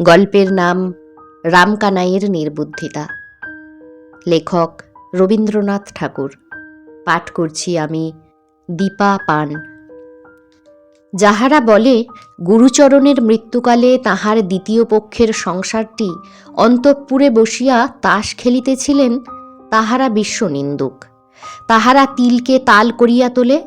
গল্পের নাম রামকানাইয়ের নির্বুদ্ধিতা। লেখক রবীন্দ্রনাথ ঠাকুর। পাঠ করছি আমি, দীপা পান। যাহারা বলে গুরুচরণের মৃত্যুকালে তাহার দ্বিতীয় পক্ষের সংসারটি অন্তঃপুরে বসিয়া তাস খেলিতেছিলেন, তাহারা বিশ্বনিন্দুক। তাহারা তিলকে তাল করিয়া তোলে।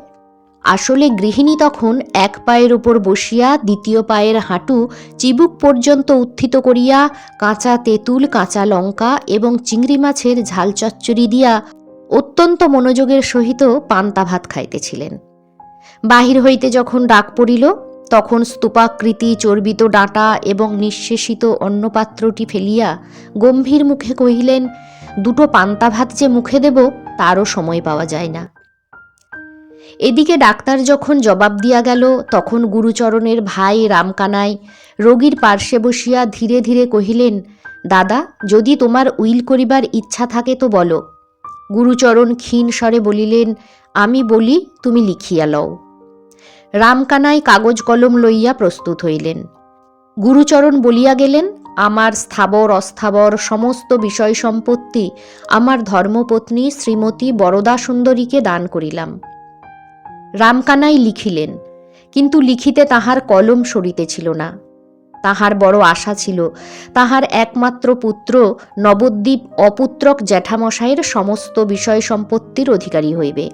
আসলে গৃহিণী তখন এক পায়ের উপর বসিয়া দ্বিতীয় পায়ের হাঁটু চিবুক পর্যন্ত উত্থিত করিয়া কাঁচা তেঁতুল, কাঁচা লঙ্কা এবং চিংড়ি মাছের ঝাল চচ্চড়ি দিয়া অত্যন্ত মনোযোগের সহিত পান্তা ভাত খাইতেছিলেন। বাহির হইতে যখন ডাক পড়িল, তখন স্তূপাকৃতি চর্বিত ডাঁটা এবং নিঃশেষিত অন্নপাত্রটি ফেলিয়া গম্ভীর মুখে কহিলেন, দুটো পান্তা ভাত যে মুখে দেব তারও সময় পাওয়া যায় না। এদিকে ডাক্তার যখন জবাব দিয়া গেল, তখন গুরুচরণের ভাই রামকানাই রোগীর পার্শ্বে বসিয়া ধীরে ধীরে কহিলেন, দাদা, যদি তোমার উইল করিবার ইচ্ছা থাকে তো বলো। গুরুচরণ ক্ষীণ স্বরে বলিলেন, আমি বলি, তুমি লিখিয়া লও। রামকানাই কাগজ কলম লইয়া প্রস্তুত হইলেন। গুরুচরণ বলিয়া গেলেন, আমার স্থাবর অস্থাবর সমস্ত বিষয় সম্পত্তি আমার ধর্মপত্নী শ্রীমতী বরদা সুন্দরীকে দান করিলাম। রামকানাই লিখিলেন, কিন্তু লিখিতে তাহার কলম সরিতেছিল না। তাহার বড় আশা ছিল তাহার একমাত্র পুত্র নবদ্বীপ অপুত্রক জ্যাঠামশাইয়ের সমস্ত বিষয় সম্পত্তির অধিকারী হইবে।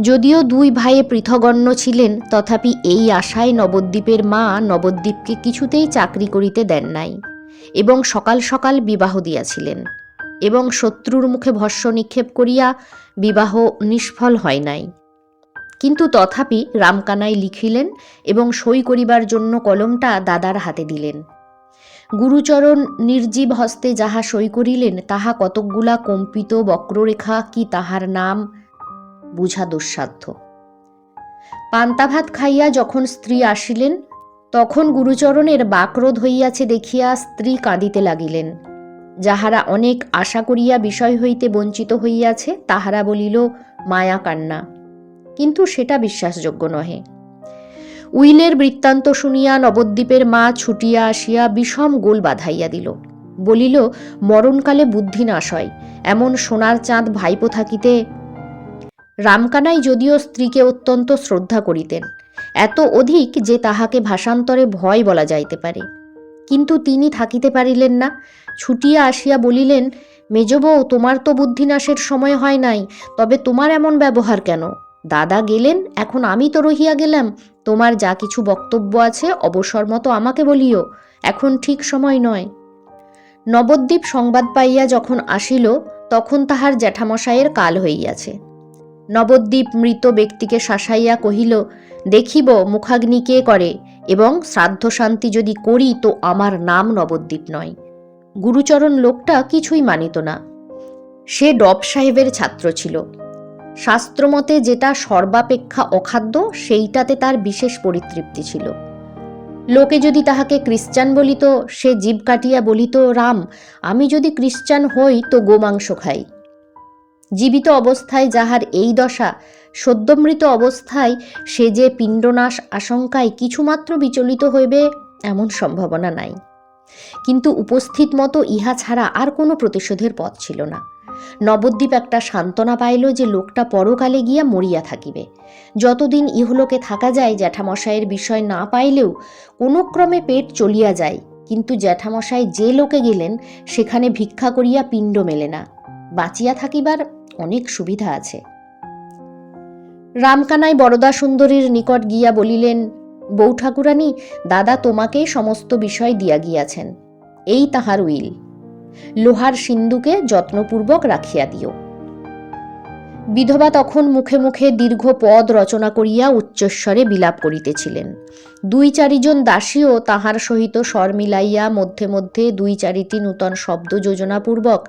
যদিও দুই ভাইয়ে পৃথগণ্য ছিলেন, তথাপি এই আশায় নবদ্বীপের মা নবদ্বীপকে কিছুতেই চাকরি করিতে দেন নাই এবং সকাল সকাল বিবাহ দিয়াছিলেন, এবং শত্রুর মুখে ভস্য নিক্ষেপ করিয়া বিবাহ নিষ্ফল হয় নাই। কিন্তু তথাপি রামকানাই লিখিলেন এবং সই করিবার জন্য কলমটা দাদার হাতে দিলেন। গুরুচরণ নির্জীব হস্তে যাহা সই করিলেন, তাহা কতকগুলা কম্পিত বক্ররেখা কি তাহার নাম, বুঝা দুঃসাধ্য। পান্তা ভাত খাইয়া যখন স্ত্রী আসিলেন, তখন গুরুচরণের বাকরোধ হইয়াছে দেখিয়া স্ত্রী কাঁদিতে লাগিলেন। যাহারা অনেক আশা করিয়া বিষয় হইতে বঞ্চিত হইয়াছে, তাহারা বলিল মায়া কান্না, কিন্তু সেটা বিশ্বাসযোগ্য নহে। উইলের বৃত্তান্ত শুনিয়া নবদ্বীপের মা ছুটিয়া আসিয়া বিষম গোল বাঁধাইয়া দিল। বলিল, মরণকালে বুদ্ধি নাশ হয়, এমন সোনার চাঁদ ভাইপো থাকিতে। রামকানাই যদিও স্ত্রীকে অত্যন্ত শ্রদ্ধা করিতেন, এত অধিক যে তাহাকে ভাষান্তরে ভয় বলা যাইতে পারে, কিন্তু তিনি থাকিতে পারিলেন না। ছুটিয়া আসিয়া বলিলেন, মেজবউ, তোমার তো বুদ্ধিনাশের সময় হয় নাই, তবে তোমার এমন ব্যবহার কেন? দাদা গেলেন, এখন আমি তো রহিয়া গেলাম। তোমার যা কিছু বক্তব্য আছে অবসর মতো আমাকে বলিও, এখন ঠিক সময় নয়। নবদ্বীপ সংবাদ পাইয়া যখন আসিল, তখন তাহার জ্যাঠামশাইয়ের কাল হইয়াছে। নবদ্বীপ মৃত ব্যক্তিকে শাসাইয়া কহিল, দেখিব মুখাগ্নি কে করে, এবং শ্রাদ্ধ শান্তি যদি করি তো আমার নাম নবদ্বীপ নয়। গুরুচরণ লোকটা কিছুই মানিত না। সে ডব সাহেবের ছাত্র ছিল। শাস্ত্রমতে যেটা সর্বাপেক্ষা অখাদ্য, সেইটাতে তার বিশেষ পরিতৃপ্তি ছিল। লোকে যদি তাহাকে খ্রিস্টান বলিত, সে জিভ কাটিয়া বলিত, রাম, আমি যদি খ্রিস্টান হই তো গোমাংস খাই। জীবিত অবস্থায় যাহার এই দশা, সদ্যমৃত অবস্থায় সে যে পিণ্ডনাশ আশঙ্কায় কিছুমাত্র বিচলিত হইবে, এমন সম্ভাবনা নাই। কিন্তু উপস্থিত মতো ইহা ছাড়া আর কোনো প্রতিশোধের পথ ছিল না। নবদ্বীপ একটা সান্ত্বনা পাইল যে লোকটা পরকালে গিয়া মরিয়া থাকিবে। যতদিন ইহলোকে থাকা যায়, জ্যাঠামশাইয়ের বিষয় না পাইলেও কোনো ক্রমে পেট চলিয়া যায়, কিন্তু জ্যাঠামশাই যে লোকে গেলেন, সেখানে ভিক্ষা করিয়া পিণ্ড মেলে না। বাঁচিয়া থাকিবার অনেক সুবিধা আছে। রামকানাই বরদা সুন্দরীর নিকট গিয়া বলিলেন, বউ ঠাকুরানী, দাদা তোমাকেই সমস্ত বিষয় দিয়া গিয়াছেন। এই তাহার উইল, লোহার সিন্ধুকে যত্নপূর্বক রাখিয়া দিও। বিধবা তখন মুখে মুখে দীর্ঘ পদ রচনা করিয়া উচ্চস্বরে বিলাপ করিতেছিলেন। দুই চারিজন দাসীও তাহার সহিত স্বর মিলাইয়া মধ্যে মধ্যে দুই চারিটি নূতন শব্দ যোজনাপূর্বক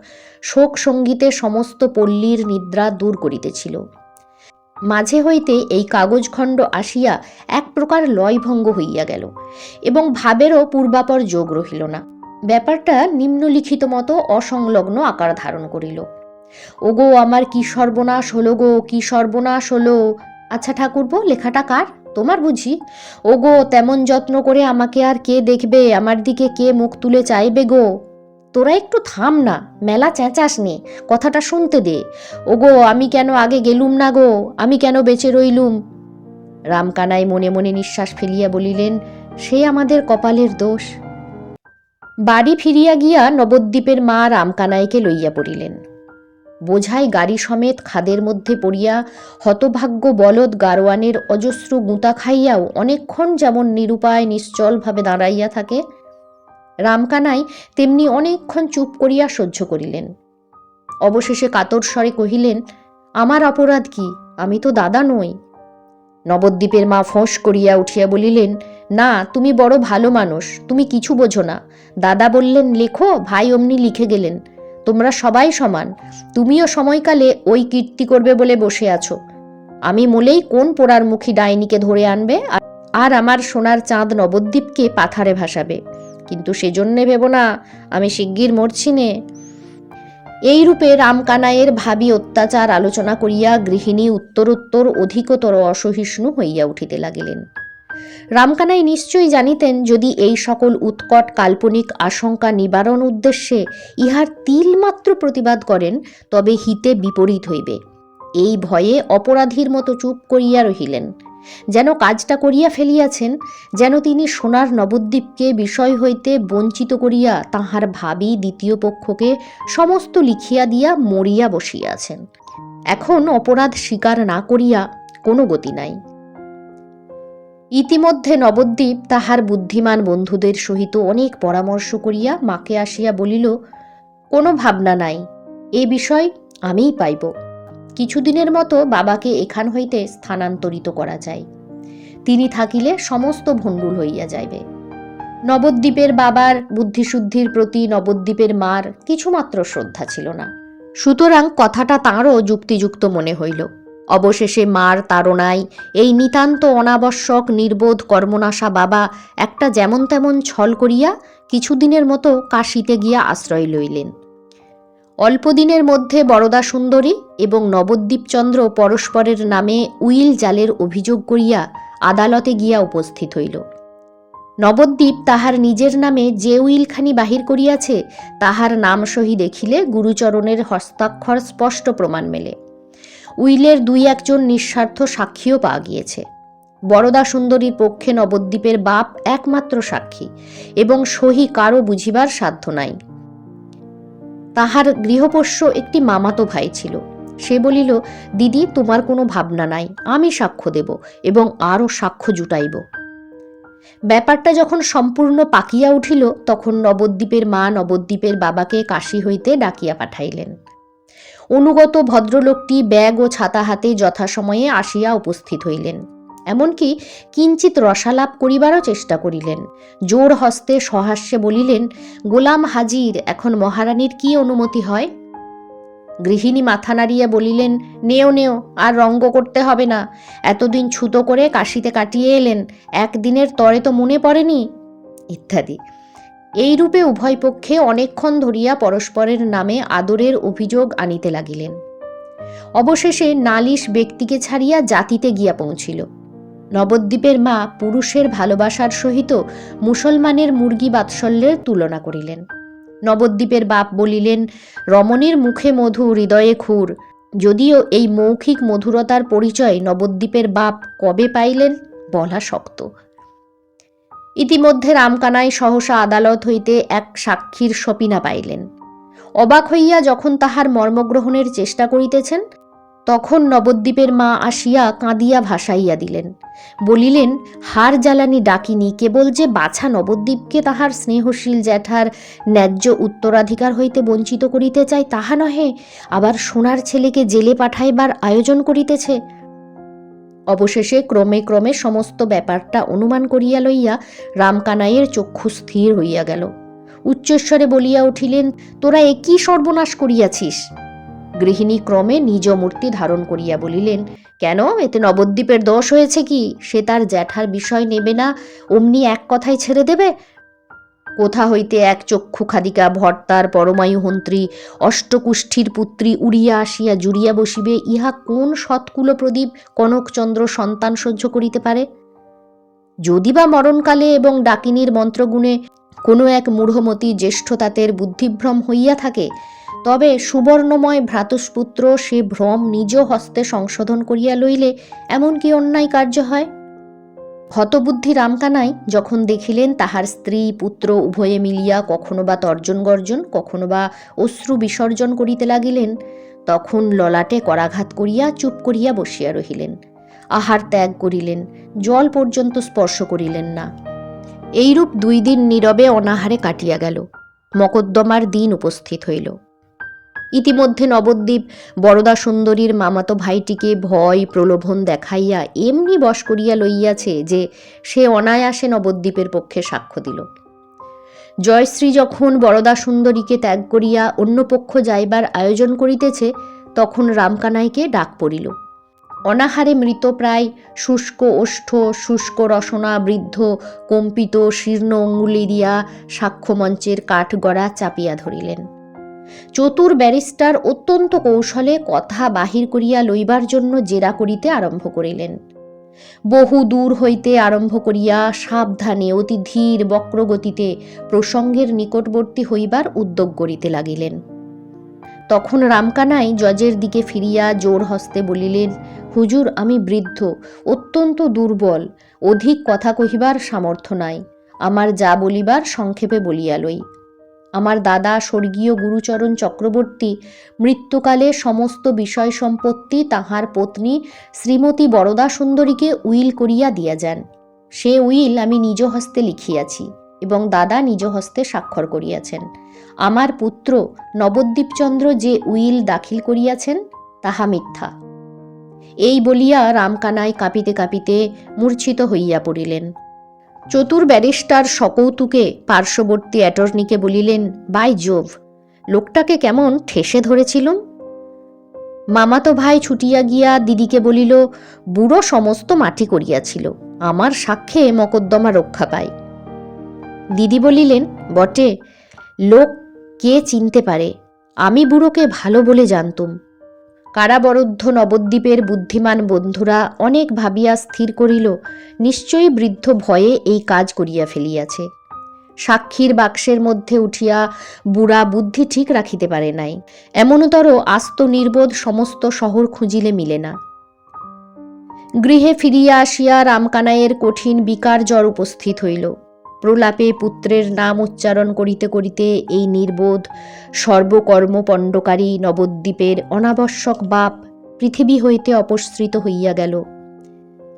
শোক সঙ্গীতে সমস্ত পল্লীর নিদ্রা দূর করিতেছিল। মাঝে হইতে এই কাগজখণ্ড আসিয়া এক প্রকার লয়ভঙ্গ হইয়া গেল, এবং ভাবেরও পূর্বাপর যোগ রহিল না। ব্যাপারটা নিম্নলিখিত মতো অসংলগ্ন আকার ধারণ করিল। ওগো আমার কি সর্বনাশ হলো গো, কি সর্বনাশ হলো। আচ্ছা ঠাকুরপো, লেখাটা কার? তোমার বুঝি? ওগো, তেমন যত্ন করে আমাকে আর কে দেখবে, আমার দিকে কে মুখ তুলে চাইবে গো? তোরা একটু থাম না, মেলা চেঁচাস নে, কথাটা শুনতে দে। ওগো, আমি কেন আগে গেলুম না গো, আমি কেন বেঁচে রইলুম? রামকানাই মনে মনে নিঃশ্বাস ফেলিয়া বলিলেন, সে আমাদের কপালের দোষ। বাড়ি ফিরিয়া গিয়া নবদ্বীপের মা রামকানাইকে লইয়া পড়িলেন। বোঝাই গাড়ি সমেত খাদের মধ্যে পড়িয়া হতভাগ্য বলদ গারোয়ানের অজস্র গুঁতা খাইয়াও অনেকক্ষণ যেমন নিরুপায় নিশ্চলভাবে দাঁড়াইয়া থাকে, রামকানাই তেমনি অনেকক্ষণ চুপ করিয়া সহ্য করিলেন। অবশেষে কাতর স্বরে কহিলেন, আমার অপরাধ কি? আমি তো দাদা নই। নবদ্বীপের মা ফোঁস করিয়া উঠিয়া বলিলেন, না, তুমি বড় ভালো মানুষ, তুমি কিছু বোঝো না। দাদা বললেন লেখো, ভাই অমনি লিখে গেলেন। তোমরা সবাই সমান, তুমিও সময়কালে ওই কীর্তি করবে বলে বসে আছো। আমি মলেই কোন পোড়ার মুখী ডাইনিকে ধরে আনবে আর আমার সোনার চাঁদ নবদ্বীপকে পাথারে ভাসাবে। কিন্তু সেজন্যে ভেবো না আমি শিগগির মরছি নে। এইরূপে রামকানাইয়ের ভাবী অত্যাচার আলোচনা করিয়া গৃহিণী উত্তরোত্তর অধিকতর অসহিষ্ণু হইয়া উঠিতে লাগিলেন। রামকানাই নিশ্চয়ই জানিতেন, যদি এই সকল উৎকট কাল্পনিক আশঙ্কা নিবারণ উদ্দেশ্যে ইহার তিলমাত্র প্রতিবাদ করেন, তবে হিতে বিপরীত হইবে। এই ভয়ে অপরাধীর মতো চুপ করিয়া রহিলেন, যেন কাজটা করিয়া ফেলিয়াছেন, যেন তিনি সোনার নবদ্বীপকে বিষয় হইতে বঞ্চিত করিয়া তাহার ভাবী দ্বিতীয় পক্ষকে সমস্ত লিখিয়া দিয়া মরিয়া বসিয়াছেন। এখন অপরাধ স্বীকার না করিয়া কোনো গতি নাই। ইতিমধ্যে নবদ্বীপ তাহার বুদ্ধিমান বন্ধুদের সহিত অনেক পরামর্শ করিয়া মাকে আসিয়া বলিল, কোনো ভাবনা নাই, এ বিষয় আমিই পাইব। কিছুদিনের মতো বাবাকে এখান হইতে স্থানান্তরিত করা যায়। তিনি থাকিলে সমস্ত ভণ্ডুল হইয়া যাইবে। নবদ্বীপের বাবার বুদ্ধিশুদ্ধির প্রতি নবদ্বীপের মার কিছুমাত্র শ্রদ্ধা ছিল না, সুতরাং কথাটা তাঁরও যুক্তিযুক্ত মনে হইল। অবশেষে মার তাড়নায় এই নিতান্ত অনাবশ্যক নির্বোধ কর্মনাশা বাবা একটা যেমন তেমন ছল করিয়া কিছুদিনের মতো কাশীতে গিয়া আশ্রয় লইলেন। অল্পদিনের মধ্যে বরদা সুন্দরী এবং নবদ্বীপচন্দ্র পরস্পরের নামে উইল জালের অভিযোগ করিয়া আদালতে গিয়া উপস্থিত হইল। নবদ্বীপ তাহার নিজের নামে যে উইলখানি বাহির করিয়াছে, তাহার নাম সহি দেখিলে গুরুচরণের হস্তাক্ষর স্পষ্ট প্রমাণ মেলে। উইলের দুই একজন নিঃস্বার্থ সাক্ষীও পাওয়া গিয়েছে। বরদা সুন্দরীর পক্ষে নবদ্বীপের বাপ একমাত্র সাক্ষী, এবং সহি কারও বুঝিবার সাধ্য নাই। তাহার গৃহপোষ্য একটি মামাতো ভাই ছিল। সে বলিল, দিদি, তোমার কোনো ভাবনা নাই, আমি সাক্ষ্য দেব এবং আরও সাক্ষ্য জুটাইব। ব্যাপারটা যখন সম্পূর্ণ পাকিয়া উঠিল, তখন নবদ্বীপের মা নবদ্বীপের বাবাকে কাশী হইতে ডাকিয়া পাঠাইলেন। অনুগত ভদ্রলোকটি ব্যাগ ও ছাতা হাতে যথাসময়ে আসিয়া উপস্থিত হইলেন। এমনকি কিঞ্চিত রসালাপ করিবারও চেষ্টা করিলেন। জোর হস্তে সহাস্যে বলিলেন, গোলাম হাজির, এখন মহারানীর কি অনুমতি হয়? গৃহিণী মাথা নাড়িয়া বলিলেন, নেও নেও, আর রঙ্গ করতে হবে না। এতদিন ছুতো করে কাশীতে কাটিয়ে এলেন, একদিনের তরে তো মনে পড়েনি, ইত্যাদি। এইরূপে উভয় পক্ষে অনেকক্ষণ ধরিয়া পরস্পরের নামে আদরের অভিযোগ আনিতে লাগিলেন। অবশেষে নালিশ ব্যক্তিকে ছাড়িয়া জাতিতে গিয়া পৌঁছিল। নবদ্বীপের মা পুরুষের ভালোবাসার সহিত মুসলমানের মুরগি বাৎসল্যের তুলনা করিলেন। নবদ্বীপের বাপ বলিলেন, রমণীর মুখে মধু, হৃদয়ে ক্ষুর। যদিও এই মৌখিক মধুরতার পরিচয় নবদ্বীপের বাপ কবে পাইলেন বলা শক্ত। ইতিমধ্যে রামকানাই সহসা আদালত হইতে এক সাক্ষীর সপিনা পাইলেন। অবাক হইয়া যখন তাহার মর্মগ্রহণের চেষ্টা করিতেছেন, তখন নবদ্বীপের মা আসিয়া কাঁদিয়া ভাসাইয়া দিলেন। বলিলেন, হার জ্বালানি ডাকিনি, কেবল যে বাছা নবদ্বীপকে তাহার স্নেহশীল জ্যাঠার ন্যায্য উত্তরাধিকার হইতে বঞ্চিত করিতে চায় তাহা নহে, আবার সোনার ছেলেকে জেলে পাঠাইবার আয়োজন করিতেছে। অবশেষে ক্রমে ক্রমে সমস্ত ব্যাপারটা অনুমান করিয়া লইয়া রামকানাইয়ের চক্ষু স্থির হইয়া গেল। উচ্চস্বরে বলিয়া উঠিলেন, তোরা এ কি সর্বনাশ করিয়াছিস? গৃহিণী ক্রমে নিজ মূর্তি ধারণ করিয়া বলিলেন, কেন, এতে নবদ্বীপের দোষ হয়েছে কি? সে তার জ্যাঠার বিষয় নেবে না, অমনি এক কথায় ছেড়ে দেবে? কোথা হইতে এক চক্ষু খাদিকা ভর্তার পরমায়ুহন্ত্রী অষ্টকুষ্ঠীর পুত্রী উড়িয়া আসিয়া জুড়িয়া বসিবে, ইহা কোন সৎকুল প্রদীপ কনকচন্দ্র সন্তান সহ্য করিতে পারে? যদি বা মরণকালে এবং ডাকিনীর মন্ত্রগুণে কোনো এক মূঢ়মতি জ্যেষ্ঠতাতের বুদ্ধিভ্রম হইয়া থাকে, তবে সুবর্ণময় ভ্রাতুষ্পুত্র সে ভ্রম নিজ হস্তে সংশোধন করিয়া লইলে এমন কি অন্যায় কার্য হয়? হতবুদ্ধি রামকানাই যখন দেখিলেন তাহার স্ত্রী পুত্র উভয়ে মিলিয়া কখনো বা তর্জন গর্জন, কখনো বা অশ্রু বিসর্জন করিতে লাগিলেন, তখন ললাটে করাঘাত করিয়া চুপ করিয়া বসিয়া রহিলেন। আহার ত্যাগ করিলেন, জল পর্যন্ত স্পর্শ করিলেন না। এইরূপ 2 দিন নীরবে অনাহারে কাটিয়া গেল। মকদ্দমার দিন উপস্থিত হইল। ইতিমধ্যে নবদ্বীপ বরদা সুন্দরীর মামাতো ভাইটিকে ভয় প্রলোভন দেখাইয়া এমনি বশ করিয়া লইয়াছে যে সে অনায়াসে নবদ্বীপের পক্ষে সাক্ষ্য দিল। জয়শ্রী যখন বরদা সুন্দরীকে ত্যাগ করিয়া অন্য পক্ষ যাইবার আয়োজন করিতেছে, তখন রামকানাইকে ডাক পড়িল। অনাহারে মৃতপ্রায় শুষ্ক ওষ্ঠ, শুষ্ক রসনা বৃদ্ধ কম্পিত শীর্ণ অঙ্গুলি দিয়া সাক্ষ্যমঞ্চের কাঠগড়া চাপিয়া ধরিলেন। চতুর ব্যারিস্টার অত্যন্ত কৌশলে কথা বাহির করিয়া লইবার জন্য জেরা করিতে আরম্ভ করিলেন। বহু দূর হইতে আরম্ভ করিয়া সাবধানে অতি ধীর বক্রগতিতে প্রসঙ্গের নিকটবর্তী হইবার উদ্যোগ করিতে লাগিলেন। তখন রামকানাই জজের দিকে ফিরিয়া জোর হস্তে বলিলেন, হুজুর, আমি বৃদ্ধ, অত্যন্ত দুর্বল, অধিক কথা কহিবার সামর্থ্য নাই। আমার যা বলিবার সংক্ষেপে বলিয়া লই। আমার দাদা স্বর্গীয় গুরুচরণ চক্রবর্তী মৃত্যুকালে সমস্ত বিষয় সম্পত্তি তাহার পত্নী শ্রীমতী বরদা সুন্দরীকে উইল করিয়া দিয়া যান। সে উইল আমি নিজ হস্তে লিখিয়াছি এবং দাদা নিজ হস্তে স্বাক্ষর করিয়াছেন। আমার পুত্র নবদ্বীপচন্দ্র যে উইল দাখিল করিয়াছেন তাহা মিথ্যা। এই বলিয়া রামকানাই কাঁপিতে কাঁপিতে মূর্ছিত হইয়া পড়িলেন। চতুর ব্যারিস্টার সকৌতুকে পার্শ্ববর্তী অ্যাটর্নিকে বলিলেন, বাই জোভ, লোকটাকে কেমন ঠেসে ধরেছিলুম। মামাতো ভাই ছুটিয়া গিয়া দিদিকে বলিল, বুড়ো সমস্ত মাটি করিয়াছিল, আমার সাক্ষ্যে মকদ্দমা রক্ষা পায়। দিদি বলিলেন, বটে, লোক কে চিনতে পারে, আমি বুড়োকে ভালো বলে জানতুম। কারাবরুদ্ধ নবদ্বীপের বুদ্ধিমান বন্ধুরা অনেক ভাবিয়া স্থির করিল, নিশ্চয়ই বৃদ্ধ ভয়ে এই কাজ করিয়া ফেলিয়াছে। সাক্ষীর বাক্সের মধ্যে উঠিয়া বুড়া বুদ্ধি ঠিক রাখিতে পারে নাই, এমনতর আস্ত নির্বোধ সমস্ত শহর খুঁজিলে মিলে না। গৃহে ফিরিয়া আসিয়া রামকানাইয়ের কঠিন বিকার জ্বর উপস্থিত হইল। প্রলাপে পুত্রের নাম উচ্চারণ করিতে করিতে এই নির্বোধ সর্বকর্মপণ্ডকারী নবদ্বীপের অনাবশ্যক বাপ পৃথিবী হইতে অপসৃত হইয়া গেল।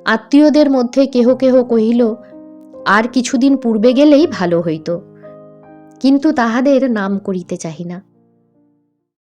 আত্মীয়দের মধ্যে কেহ কেহ কহিল, আর কিছুদিন পূর্বে গেলেই ভালো হইত, কিন্তু তাহাদের নাম করিতে চাহি না।